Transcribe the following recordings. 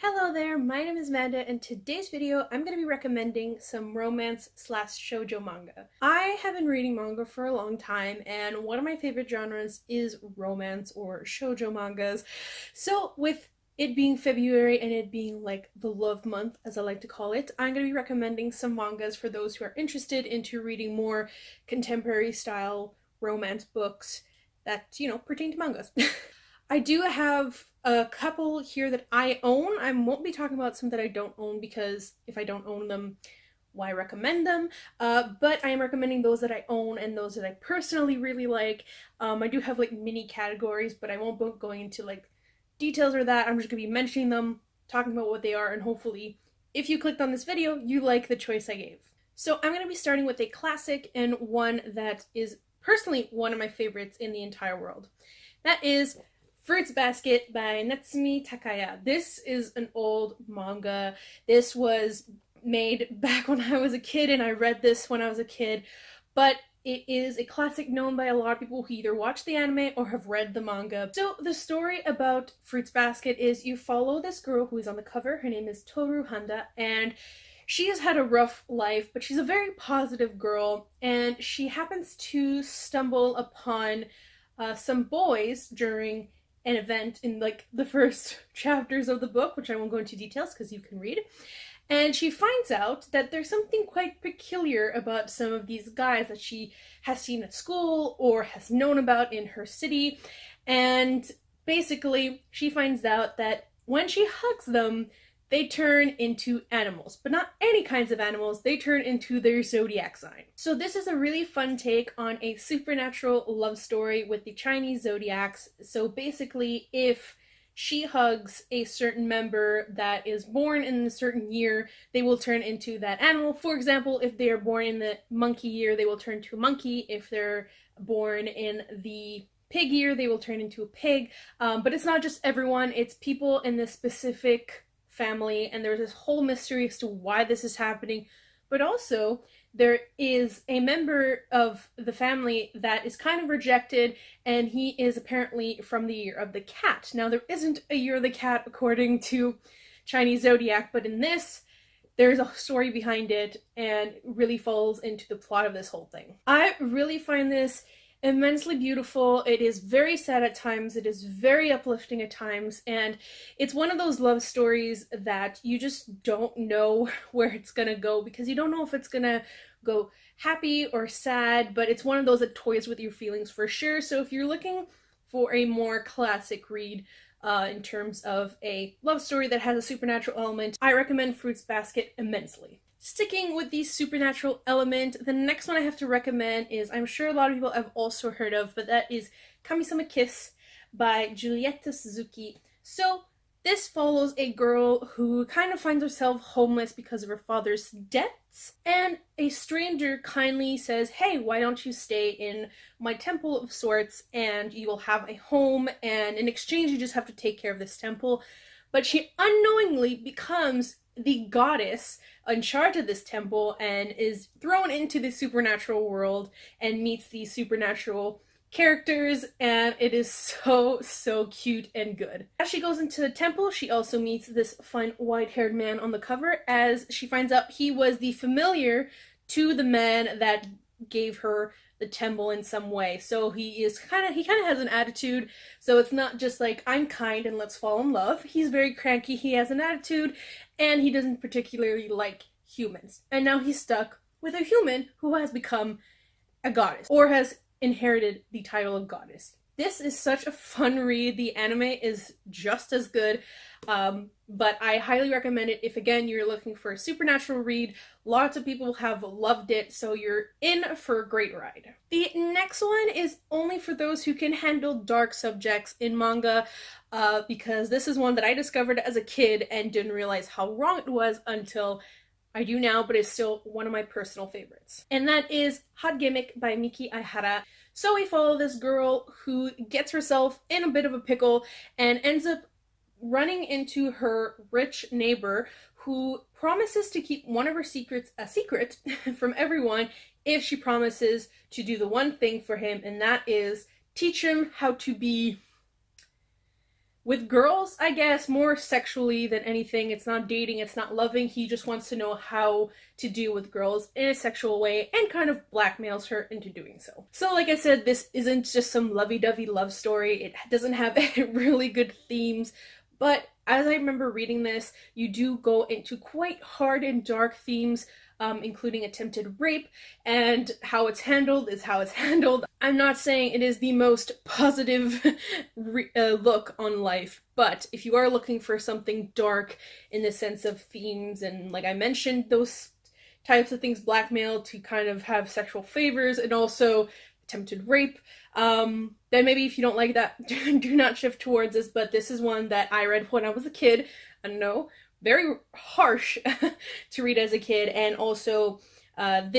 Hello there, my name is Amanda, and today's video I'm going to be recommending some romance slash shoujo manga. I have been reading manga for a long time, and one of my favorite genres is romance or shoujo mangas. So with it being February and it being like the love month, as I like to call it, I'm going to be recommending some mangas for those who are interested into reading more contemporary style romance books that, pertain to mangas. I do have a couple here that I own. I won't be talking about some that I don't own because if I don't own them, why recommend them? But I am recommending those that I own and those that I personally really like. I do have like mini categories, but I won't be going into like details or that. I'm just gonna be mentioning them, talking about what they are, and hopefully, if you clicked on this video, you like the choice I gave. So I'm gonna be starting with a classic and one that is personally one of my favorites in the entire world. That is Fruits Basket by Natsumi Takaya. This is an old manga. This was made back when I was a kid, and I read this when I was a kid, but it is a classic known by a lot of people who either watch the anime or have read the manga. So the story about Fruits Basket is you follow this girl who is on the cover. Her name is Toru Handa, and she has had a rough life, but she's a very positive girl, and she happens to stumble upon some boys during an event in like the first chapters of the book, which I won't go into details because you can read. And she finds out that there's something quite peculiar about some of these guys that she has seen at school or has known about in her city. And basically, she finds out that when she hugs them, they turn into animals, but not any kinds of animals. They turn into their zodiac sign. So this is a really fun take on a supernatural love story with the Chinese zodiacs. So basically, if she hugs a certain member that is born in a certain year, they will turn into that animal. For example, if they are born in the monkey year, they will turn to a monkey. If they're born in the pig year, they will turn into a pig. But it's not just everyone, it's people in this specific family, and there's this whole mystery as to why this is happening. But also, there is a member of the family that is kind of rejected, and he is apparently from the year of the cat. Now, there isn't a year of the cat according to Chinese zodiac, but in this, there's a story behind it, and it really falls into the plot of this whole thing. I really find this immensely beautiful. It is very sad at times, it is very uplifting at times, and it's one of those love stories that you just don't know where it's gonna go, because you don't know if it's gonna go happy or sad, but it's one of those that toys with your feelings for sure. So if you're looking for a more classic read in terms of a love story that has a supernatural element, I recommend Fruits Basket immensely. Sticking with the supernatural element, the next one I have to recommend is, I'm sure a lot of people have also heard of, but that is Kamisama Kiss by Julieta Suzuki. So this follows a girl who kind of finds herself homeless because of her father's debts, and a stranger kindly says, hey, why don't you stay in my temple of sorts, and you will have a home, and in exchange you just have to take care of this temple. But she unknowingly becomes the goddess in charge of this temple and is thrown into the supernatural world and meets these supernatural characters, and it is so cute and good. As she goes into the temple, she also meets this fun white-haired man on the cover, as she finds out he was the familiar to the man that gave her the temple in some way. So he kind of has an attitude. So it's not just like, I'm kind and let's fall in love. He's very cranky, he has an attitude, and he doesn't particularly like humans. And now he's stuck with a human who has become a goddess, or has inherited the title of goddess. This is such a fun read. The anime is just as good, but I highly recommend it if, again, you're looking for a supernatural read. Lots of people have loved it, so you're in for a great ride. The next one is only for those who can handle dark subjects in manga, because this is one that I discovered as a kid and didn't realize how wrong it was until I do now, but it's still one of my personal favorites. And that is Hot Gimmick by Miki Aihara. So we follow this girl who gets herself in a bit of a pickle and ends up running into her rich neighbor who promises to keep one of her secrets a secret from everyone if she promises to do the one thing for him, and that is teach him how to be with girls, I guess, more sexually than anything. It's not dating, it's not loving. He just wants to know how to deal with girls in a sexual way and kind of blackmails her into doing so. So like I said, this isn't just some lovey-dovey love story. It doesn't have really good themes, but as I remember reading this, you do go into quite hard and dark themes, including attempted rape, and how it's handled is how it's handled. I'm not saying it is the most positive look on life, but if you are looking for something dark in the sense of themes, and like I mentioned, those types of things, blackmail to kind of have sexual favors, and also attempted rape, then maybe if you don't like that, do not shift towards this, but this is one that I read when I was a kid. I know, very harsh to read as a kid, and also there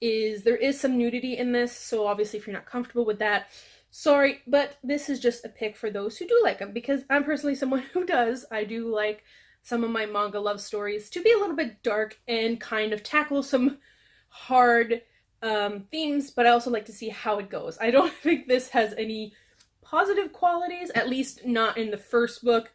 is some nudity in this, so obviously if you're not comfortable with that, sorry, but this is just a pick for those who do like them, because I'm personally someone who does. I do like some of my manga love stories to be a little bit dark and kind of tackle some hard themes, but I also like to see how it goes. I don't think this has any positive qualities, at least not in the first book.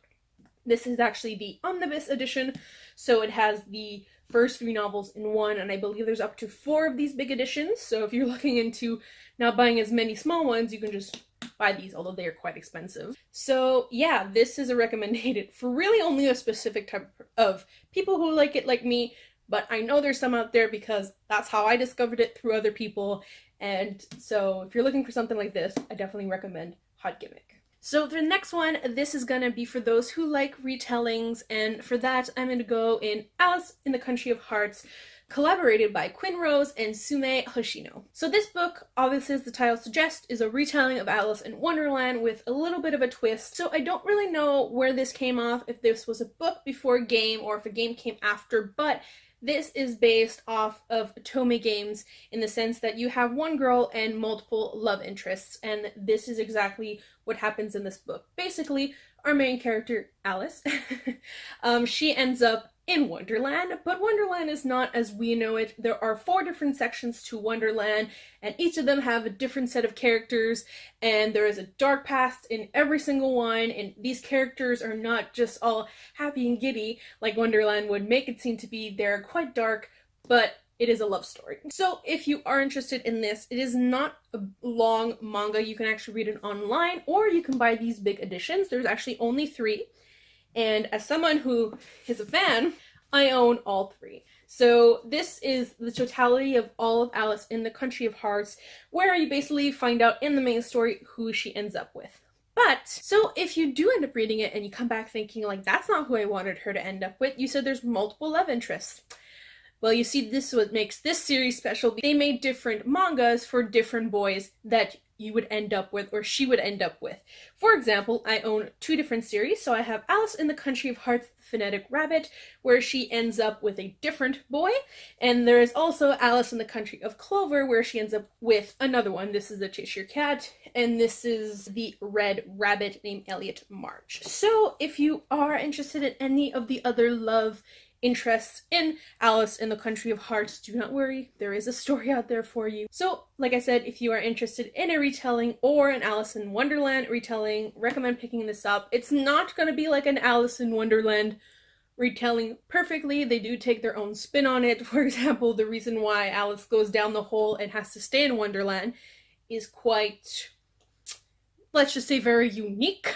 This is actually the omnibus edition, so it has the first 3 novels in one, and I believe there's up to 4 of these big editions, so if you're looking into not buying as many small ones, you can just buy these, although they are quite expensive. So yeah, this is a recommended for really only a specific type of people who like it like me, but I know there's some out there because that's how I discovered it, through other people, and so if you're looking for something like this, I definitely recommend Hot Gimmick. So for the next one, this is gonna be for those who like retellings, and for that I'm gonna go in Alice in the Country of Hearts, collaborated by Quinn Rose and Sume Hoshino. So this book, obviously as the title suggests, is a retelling of Alice in Wonderland with a little bit of a twist. So I don't really know where this came off, if this was a book before a game or if a game came after, but this is based off of Otome games in the sense that you have one girl and multiple love interests, and this is exactly what happens in this book. Basically, our main character, Alice, she ends up in Wonderland, but Wonderland is not as we know it. There are 4 different sections to Wonderland, and each of them have a different set of characters, and there is a dark past in every single one, and these characters are not just all happy and giddy like Wonderland would make it seem to be. They're quite dark, but it is a love story. So if you are interested in this, it is not a long manga. You can actually read it online, or you can buy these big editions. There's actually only 3. And as someone who is a fan, I own all 3. So this is the totality of all of Alice in the Country of Hearts, where you basically find out in the main story who she ends up with. But, so if you do end up reading it and you come back thinking like, that's not who I wanted her to end up with, you said there's multiple love interests. Well, you see, this is what makes this series special. They made different mangas for different boys that you would end up with, or she would end up with. For example, I own 2 different series. So I have Alice in the Country of Hearts, the Phonetic Rabbit, where she ends up with a different boy. And there is also Alice in the Country of Clover, where she ends up with another one. This is the Cheshire Cat, and this is the Red Rabbit named Elliot March. So if you are interested in any of the other love interests in Alice in the Country of Hearts, do not worry, there is a story out there for you. So, like I said, if you are interested in a retelling or an Alice in Wonderland retelling, recommend picking this up. It's not going to be like an Alice in Wonderland retelling perfectly. They do take their own spin on it. For example, the reason why Alice goes down the hole and has to stay in Wonderland is quite, let's just say, very unique,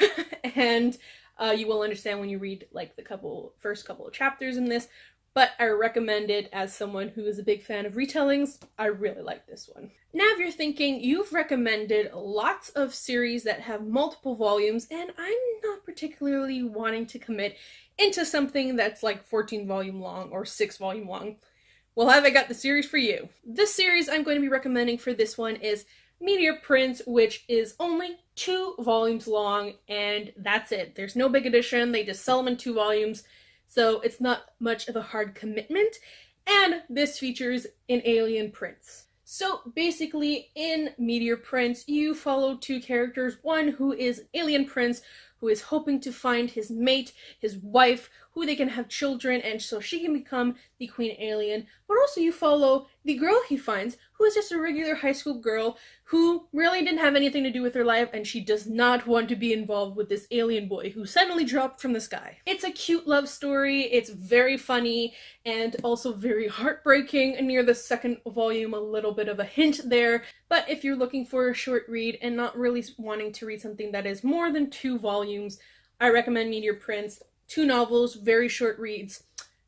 and you will understand when you read like the first couple of chapters in this, but I recommend it as someone who is a big fan of retellings. I really like this one. Now if you're thinking, you've recommended lots of series that have multiple volumes, and I'm not particularly wanting to commit into something that's like 14 volume long or 6 volume long. Well, have I got the series for you. The series I'm going to be recommending for this one is Meteor Prince, which is only 2 volumes long, and that's it. There's no big edition. They just sell them in 2 volumes, so it's not much of a hard commitment. And this features an alien prince. So basically, in Meteor Prince, you follow 2 characters. One who is an alien prince who is hoping to find his mate, his wife, who they can have children, and so she can become the queen alien. But also you follow the girl he finds, who is just a regular high school girl who really didn't have anything to do with her life, and she does not want to be involved with this alien boy who suddenly dropped from the sky. It's a cute love story, it's very funny, and also very heartbreaking. Near the second volume, a little bit of a hint there. But if you're looking for a short read and not really wanting to read something that is more than 2 volumes, I recommend Meteor Prince. 2 novels, very short reads.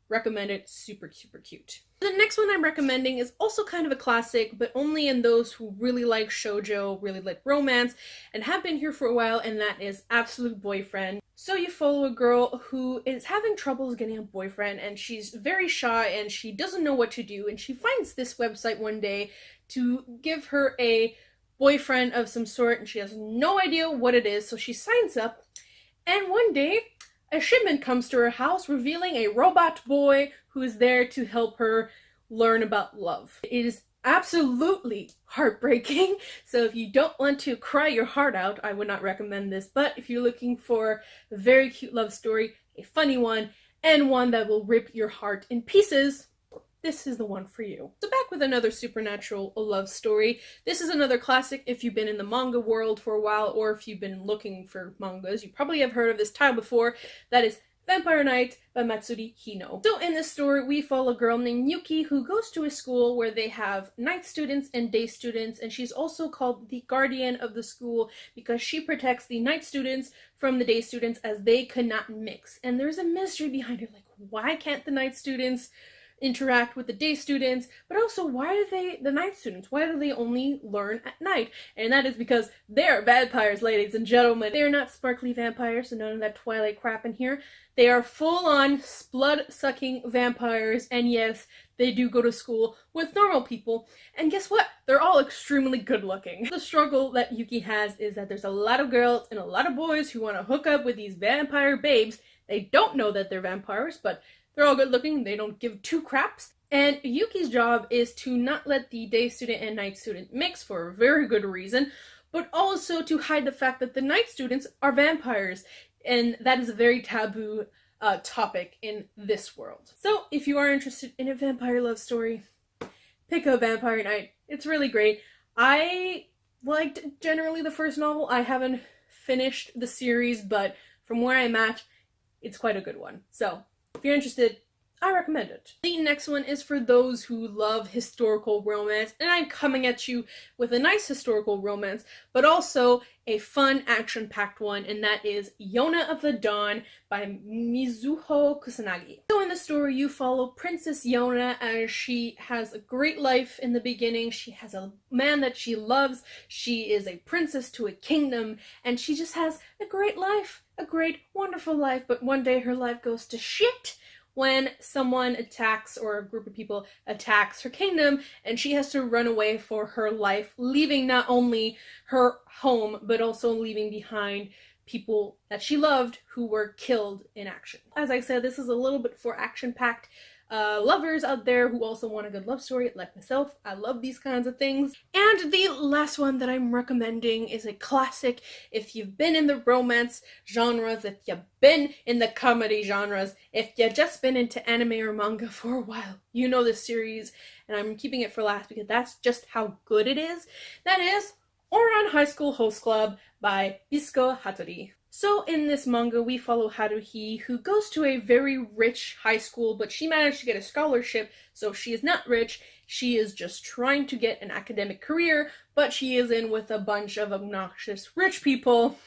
Recommend it. Super, super cute. The next one I'm recommending is also kind of a classic, but only in those who really like shoujo, really like romance, and have been here for a while, and that is Absolute Boyfriend. So you follow a girl who is having troubles getting a boyfriend, and she's very shy, and she doesn't know what to do, and she finds this website one day to give her a boyfriend of some sort, and she has no idea what it is, so she signs up, and one day a shipment comes to her house revealing a robot boy who is there to help her learn about love. It is absolutely heartbreaking, so if you don't want to cry your heart out, I would not recommend this, but if you're looking for a very cute love story, a funny one, and one that will rip your heart in pieces, this is the one for you. So back with another supernatural love story. This is another classic if you've been in the manga world for a while, or if you've been looking for mangas. You probably have heard of this title before. That is Vampire Knight by Matsuri Hino. So in this story, we follow a girl named Yuki who goes to a school where they have night students and day students, and she's also called the guardian of the school because she protects the night students from the day students as they could not mix. And there's a mystery behind it, like why can't the night students interact with the day students, but also why are they the night students? Why do they only learn at night? And that is because they're vampires, ladies and gentlemen. They are not sparkly vampires, so none of that Twilight crap in here. They are full-on blood-sucking vampires, and yes, they do go to school with normal people, and guess what? They're all extremely good-looking. The struggle that Yuki has is that there's a lot of girls and a lot of boys who want to hook up with these vampire babes. They don't know that they're vampires, but they're all good looking, they don't give 2 craps. And Yuki's job is to not let the day student and night student mix for a very good reason, but also to hide the fact that the night students are vampires. And that is a very taboo topic in this world. So if you are interested in a vampire love story, pick up Vampire Knight. It's really great. I liked generally the first novel. I haven't finished the series, but from where I'm at, it's quite a good one. So if you're interested, I recommend it. The next one is for those who love historical romance, and I'm coming at you with a nice historical romance, but also a fun, action-packed one, and that is Yona of the Dawn by Mizuho Kusanagi. So in the story, you follow Princess Yona as she has a great life in the beginning. She has a man that she loves. She is a princess to a kingdom, and she just has a great life, a great, wonderful life, but one day her life goes to shit when someone attacks, or a group of people attacks her kingdom, and she has to run away for her life, leaving not only her home, but also leaving behind people that she loved who were killed in action. As I said, this is a little bit for action-packed lovers out there who also want a good love story, like myself. I love these kinds of things. And the last one that I'm recommending is a classic if you've been in the romance genres, if you've been in the comedy genres, if you've just been into anime or manga for a while. You know this series, and I'm keeping it for last because that's just how good it is. That is Ouran High School Host Club by Bisco Hattori. So in this manga, we follow Haruhi, who goes to a very rich high school, but she managed to get a scholarship, so she is not rich. She is just trying to get an academic career, but she is in with a bunch of obnoxious rich people.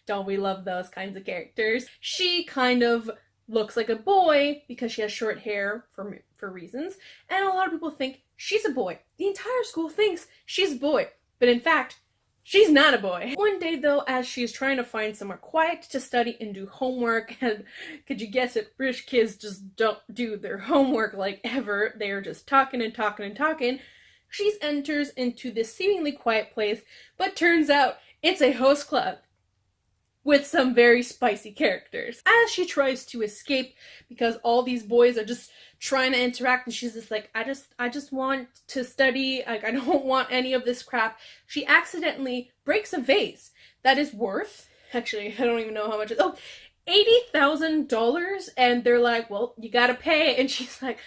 Don't we love those kinds of characters? She kind of looks like a boy because she has short hair for reasons, and a lot of people think she's a boy. The entire school thinks she's a boy, but in fact, she's not a boy. One day though, as she's trying to find somewhere quiet to study and do homework, and could you guess it, British kids just don't do their homework like ever. They are just talking and talking and talking. She enters into this seemingly quiet place, but turns out it's a host club with some very spicy characters. As she tries to escape because all these boys are just trying to interact, and she's just like, I just want to study, like I don't want any of this crap. She accidentally breaks a vase that is worth, actually I don't even know how much $80,000, and they're like, well, you gotta pay. And she's like,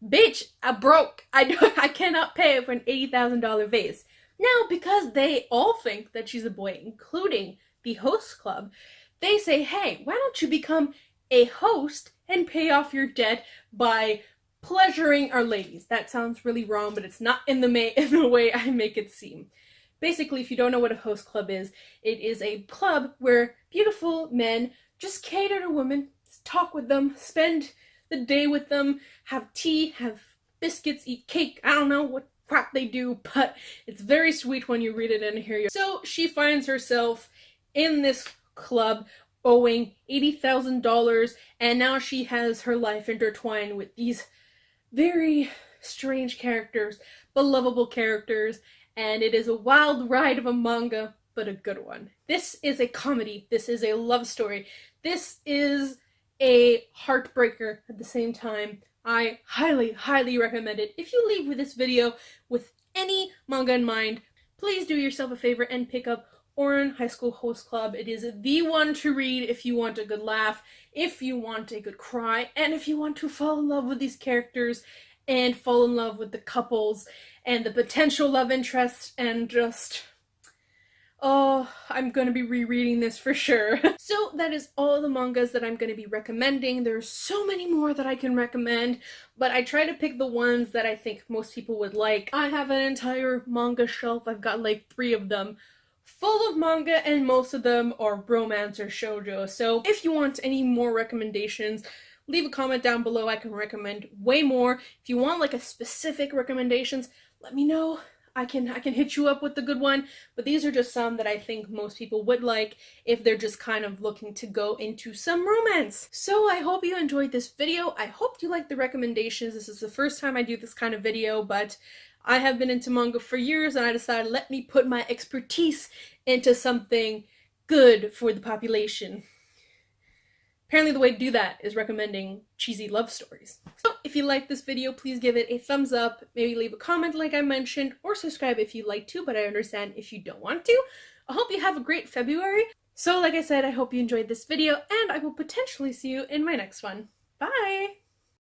bitch, I broke. I cannot pay for an $80,000 vase. Now, because they all think that she's a boy, including the host club, they say, hey, why don't you become a host and pay off your debt by pleasuring our ladies? That sounds really wrong, but it's not in the way I make it seem. Basically, if you don't know what a host club is, it is a club where beautiful men just cater to women, talk with them, spend the day with them, have tea, have biscuits, eat cake. I don't know what crap they do, but it's very sweet when you read it and hear you. So she finds herself in this club owing $80,000, and now she has her life intertwined with these very strange characters, but lovable characters, and it is a wild ride of a manga, but a good one. This is a comedy. This is a love story. This is a heartbreaker at the same time. I highly, highly recommend it. If you leave with this video with any manga in mind, please do yourself a favor and pick up Ouran High School Host Club. It is the one to read if you want a good laugh, if you want a good cry, and if you want to fall in love with these characters and fall in love with the couples and the potential love interests, and just, oh, I'm going to be rereading this for sure. So that is all the mangas that I'm going to be recommending. There's so many more that I can recommend, but I try to pick the ones that I think most people would like. I have an entire manga shelf. I've got like 3 of them full of manga, and most of them are romance or shoujo. So if you want any more recommendations, leave a comment down below. I can recommend way more. If you want like a specific recommendations, let me know. I can hit you up with the good one, but these are just some that I think most people would like if they're just kind of looking to go into some romance. So I hope you enjoyed this video. I hope you liked the recommendations. This is the first time I do this kind of video, but I have been into manga for years, and I decided, let me put my expertise into something good for the population. Apparently the way to do that is recommending cheesy love stories. So if you like this video, please give it a thumbs up, maybe leave a comment like I mentioned, or subscribe if you'd like to, but I understand if you don't want to. I hope you have a great February. So like I said, I hope you enjoyed this video, and I will potentially see you in my next one. Bye!